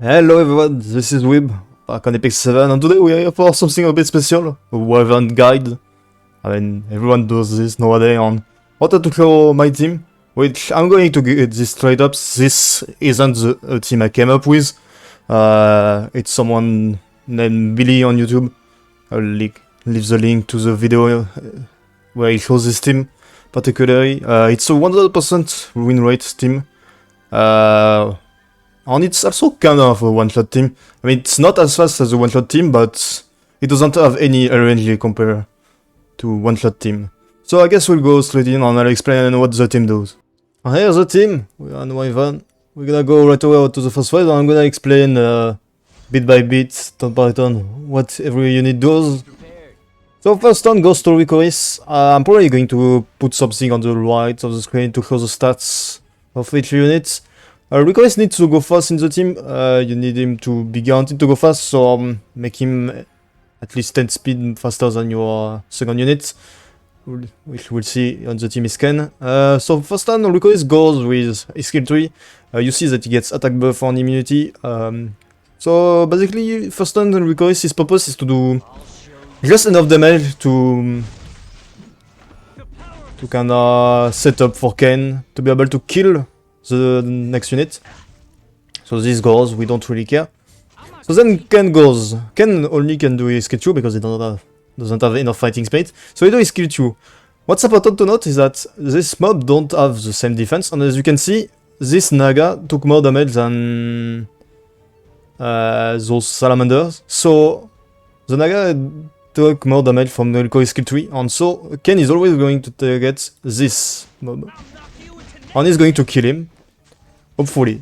Hello everyone, this is Wib, back on Epic 7, and today we are here for something a bit special, a Wyvern guide. I mean, everyone does this nowadays on how to show my team, which I'm going to get this straight up. This isn't a team I came up with, it's someone named Billy on YouTube. I'll leave the link to the video where he shows this team particularly. It's a 100% win rate team. And it's also kind of a one-shot team. I mean, it's not as fast as a one-shot team, but it doesn't have any RNG compared to one-shot team. So I guess we'll go straight in and I'll explain what the team does. And here's the team. We're on Wyvern. We're gonna go right away to the first phase and I'm gonna explain bit by bit, turn by turn, what every unit does. So first turn goes to Ricoris. I'm probably going to put something on the right of the screen to show the stats of each unit. Ricoris needs to go fast in the team. You need him to be guaranteed to go fast, so make him at least 10 speed faster than your second unit, which we'll see on the team is Ken. So first turn Ricoris goes with his skill tree. You see that he gets attack buff on immunity. So basically first turn Ricoris, his purpose is to do just enough damage to kinda set up for Ken to be able to kill the next unit. So this goes, we don't really care. So then Ken goes. Ken only can do his skill 2 because he doesn't have enough fighting speed. So he do his skill 2. What's important to note is that this mob don't have the same defense, and as you can see, this Naga took more damage than those salamanders. So the Naga took more damage from the Ricoris skill 3, and so Ken is always going to target this mob. And he's going to kill him, hopefully.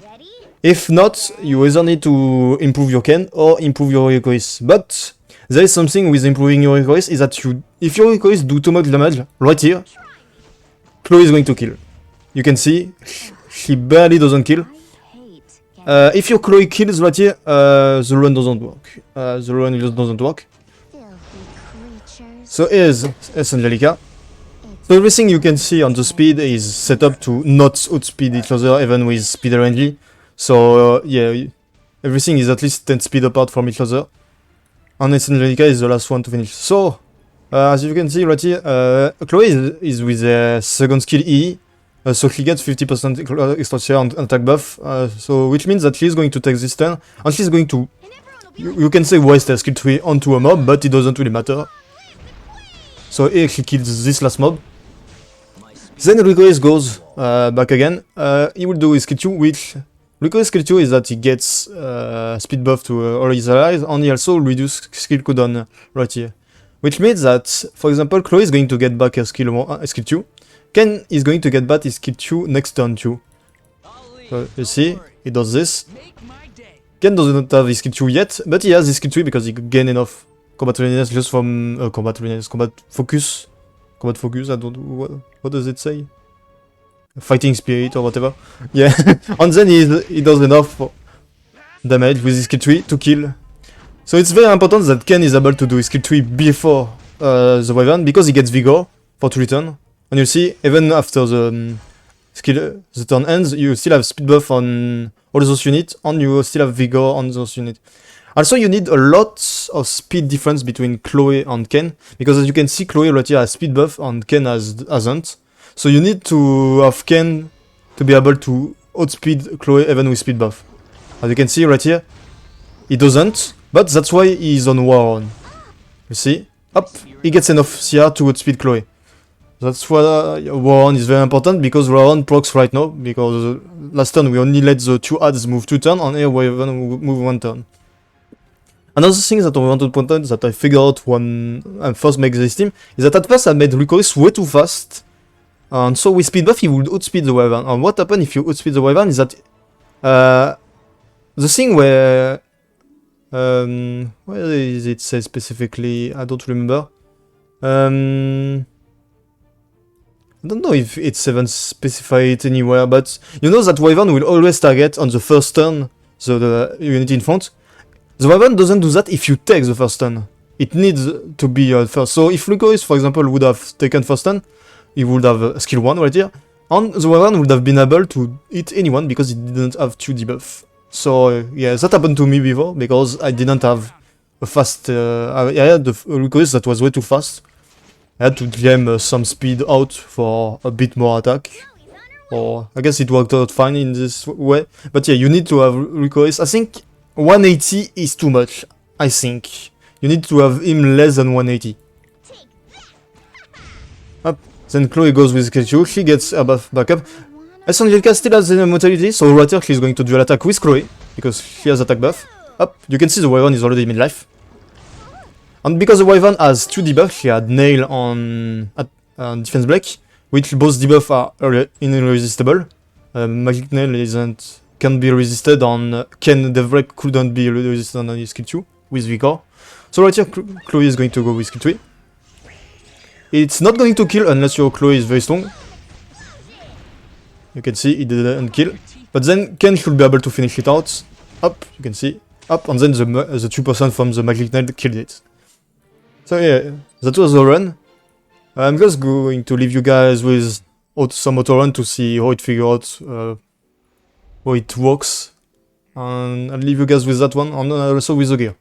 If not, you either need to improve your Ken or improve your Ricoris. But there is something with improving your Ricoris, is that if your Ricoris do too much damage, right here, Chloe is going to kill. You can see, she barely doesn't kill. If your Chloe kills right here, the run doesn't work. The run just doesn't work. So here's Angelica. So everything you can see on the speed is set up to not outspeed each other, even with speed RNG. So yeah, everything is at least 10 speed apart from each other. And Angelica is the last one to finish. So, as you can see right here, Chloe is with a second skill E. So she gets 50% extra share on attack buff. So which means that she's going to take this turn. And she's going to, you can say waste her skill 3 onto a mob, but it doesn't really matter. So here she kills this last mob. Then Ricoris goes back again. He will do his skill 2, which Ricoris skill 2 is that he gets speed buff to all his allies, and he also reduces skill cooldown right here. Which means that, for example, Chloe is going to get back her skill 2. Ken is going to get back his skill 2 next turn 2. So you see, he does this. Ken doesn't have his skill 2 yet, but he has his skill 3 because he gained enough combat readiness just from combat focus. Combat focus, I don't know, what does it say? Fighting spirit or whatever. Yeah, and then he does enough damage with his skill 3 to kill. So it's very important that Ken is able to do his skill 3 before the Wyvern, because he gets vigor for 3 turns. And you see, even after the turn ends, you still have speed buff on all those units, and you still have vigor on those units. Also, you need a lot of speed difference between Chloe and Ken, because as you can see, Chloe right here has speed buff and Ken hasn't. So you need to have Ken to be able to outspeed Chloe even with speed buff. As you can see right here, he doesn't, but that's why he's on War On. You see? Up, he gets enough CR to outspeed Chloe. That's why War On is very important, because War On procs right now, because last turn we only let the 2 adds move 2 turns, and here we move 1 turn. Another thing that I want to point out that I figured out when I first made this team is that at first I made Ricoris way too fast, and so with speed buff he would outspeed the Wyvern. And what happens if you outspeed the Wyvern is that the thing where is it say specifically? I don't remember. I don't know if it's even specified anywhere, but you know that Wyvern will always target on the first turn the unit in front. The Wyvern doesn't do that if you take the first turn. It needs to be first. So if Ricoris, for example, would have taken first turn, he would have skill 1 right here, and the Wyvern would have been able to hit anyone because he didn't have 2 debuff. So yeah, that happened to me before because I didn't have a fast. I had a recoil that was way too fast. I had to jam some speed out for a bit more attack. Or I guess it worked out fine in this way. But yeah, you need to have recoils. I think 180 is too much. I think you need to have him less than 180. Up. Then Chloe goes with Giganto. She gets her buff back up. Angelica still has the mortality, so right here she's going to dual attack with Chloe because she has attack buff. Up. You can see the Wyvern is already mid-life. And because the Wyvern has 2 debuffs, she had Nail on defense block, which both debuffs are irresistible. Magic Nail can't be resisted on Ken Devreck couldn't be resisted on his skill 2 with Vicor. So right here Chloe is going to go with skill 3. It's not going to kill unless your Chloe is very strong. You can see it didn't kill. But then Ken should be able to finish it out. Up, you can see. Up, and then the 2% from the Magic Nail killed it. So yeah, that was the run. I'm just going to leave you guys with some auto run to see how it figures out, how it works. And I'll leave you guys with that one, and also with the gear.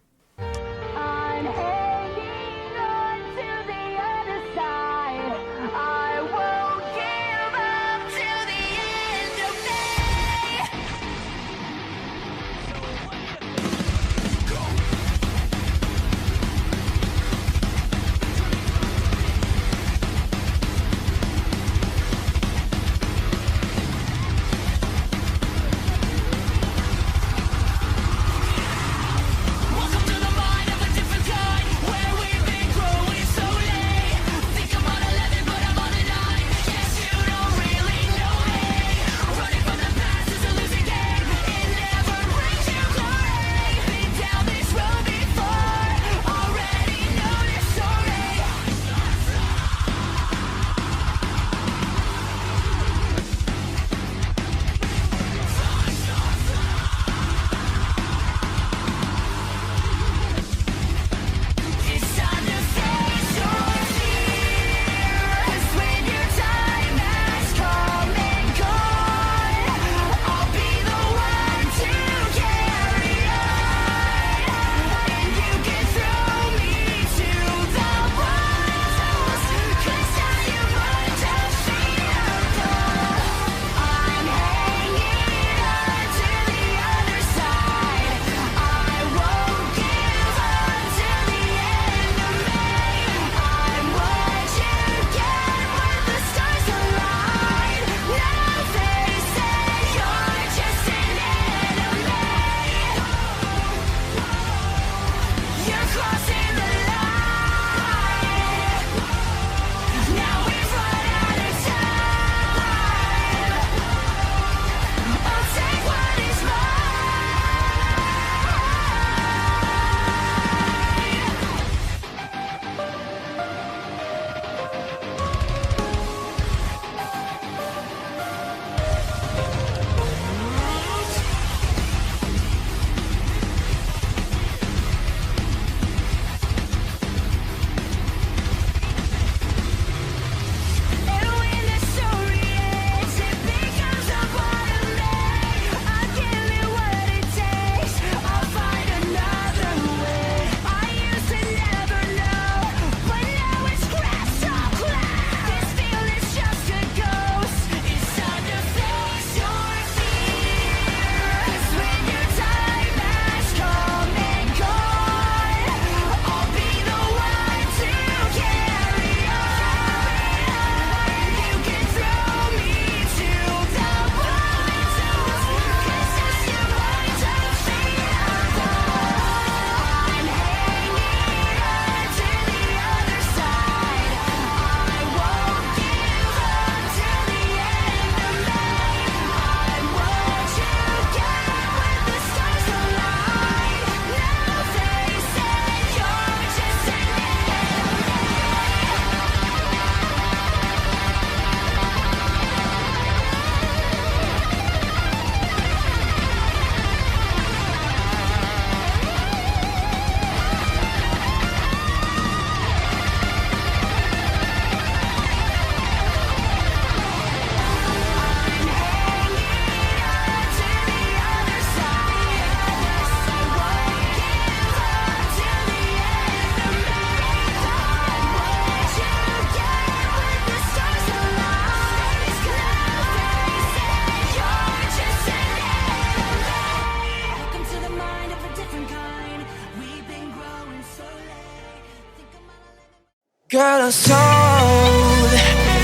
Girl, I was told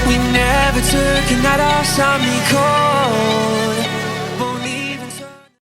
we never took a night off, saw me cold.